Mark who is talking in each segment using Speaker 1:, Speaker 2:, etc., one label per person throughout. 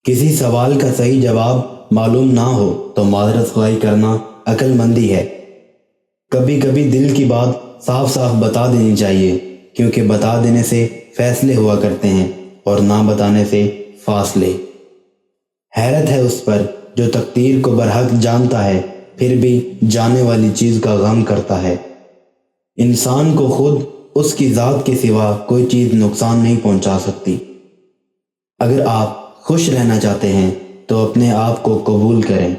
Speaker 1: کسی سوال کا صحیح جواب معلوم نہ ہو تو معذرت خواہی کرنا عقل مندی ہے۔ کبھی کبھی دل کی بات صاف صاف بتا دینی چاہیے، کیونکہ بتا دینے سے فیصلے ہوا کرتے ہیں اور نہ بتانے سے فاصلے۔ حیرت ہے اس پر جو تقدیر کو برحق جانتا ہے پھر بھی جانے والی چیز کا غم کرتا ہے۔ انسان کو خود اس کی ذات کے سوا کوئی چیز نقصان نہیں پہنچا سکتی۔ اگر آپ خوش رہنا چاہتے ہیں تو اپنے آپ کو قبول کریں۔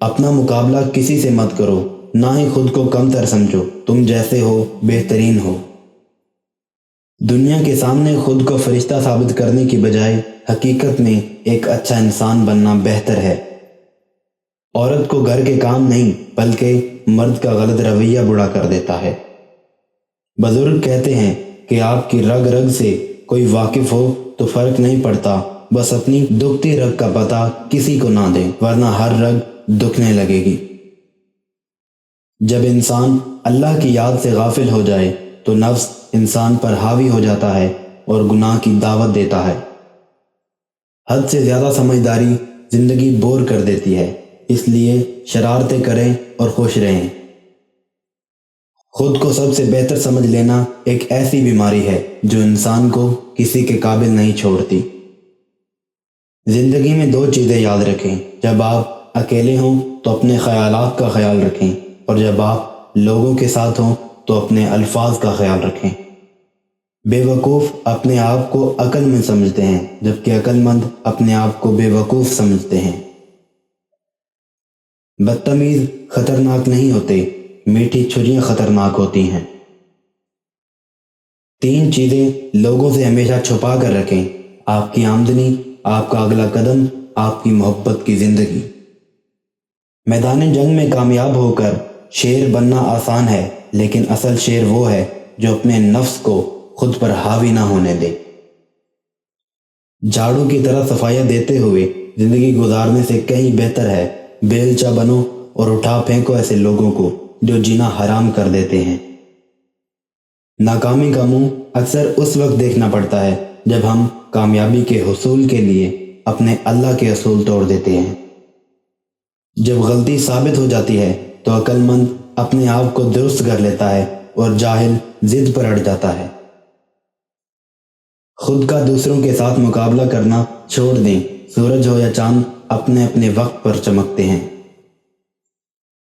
Speaker 1: اپنا مقابلہ کسی سے مت کرو، نہ ہی خود کو کم تر سمجھو، تم جیسے ہو بہترین ہو۔ دنیا کے سامنے خود کو فرشتہ ثابت کرنے کی بجائے حقیقت میں ایک اچھا انسان بننا بہتر ہے۔ عورت کو گھر کے کام نہیں بلکہ مرد کا غلط رویہ بڑا کر دیتا ہے۔ بزرگ کہتے ہیں کہ آپ کی رگ رگ سے کوئی واقف ہو تو فرق نہیں پڑتا، بس اپنی دکھتی رگ کا پتہ کسی کو نہ دیں، ورنہ ہر رگ دکھنے لگے گی۔ جب انسان اللہ کی یاد سے غافل ہو جائے تو نفس انسان پر حاوی ہو جاتا ہے اور گناہ کی دعوت دیتا ہے۔ حد سے زیادہ سمجھداری زندگی بور کر دیتی ہے، اس لیے شرارتیں کریں اور خوش رہیں۔ خود کو سب سے بہتر سمجھ لینا ایک ایسی بیماری ہے جو انسان کو کسی کے قابل نہیں چھوڑتی۔ زندگی میں دو چیزیں یاد رکھیں، جب آپ اکیلے ہوں تو اپنے خیالات کا خیال رکھیں، اور جب آپ لوگوں کے ساتھ ہوں تو اپنے الفاظ کا خیال رکھیں۔ بے وقوف اپنے آپ کو عقل مند سمجھتے ہیں، جبکہ عقل مند اپنے آپ کو بے وقوف سمجھتے ہیں۔ بدتمیز خطرناک نہیں ہوتے، میٹھی چھریاں خطرناک ہوتی ہیں۔ 3 چیزیں لوگوں سے ہمیشہ چھپا کر رکھیں: آپ کی آمدنی، آپ کا اگلا قدم، آپ کی محبت کی زندگی۔ میدان جنگ میں کامیاب ہو کر شیر بننا آسان ہے، لیکن اصل شیر وہ ہے جو اپنے نفس کو خود پر حاوی نہ ہونے دے۔ جھاڑو کی طرح صفائیاں دیتے ہوئے زندگی گزارنے سے کہیں بہتر ہے بیلچہ بنو اور اٹھا پھینکو ایسے لوگوں کو جو جینا حرام کر دیتے ہیں۔ ناکامی کا منہ اکثر اس وقت دیکھنا پڑتا ہے جب ہم کامیابی کے حصول کے لیے اپنے اللہ کے اصول توڑ دیتے ہیں۔ جب غلطی ثابت ہو جاتی ہے تو عقل مند اپنے آپ کو درست کر لیتا ہے اور جاہل ضد پر اڑ جاتا ہے۔ خود کا دوسروں کے ساتھ مقابلہ کرنا چھوڑ دیں، سورج ہو یا چاند اپنے اپنے وقت پر چمکتے ہیں۔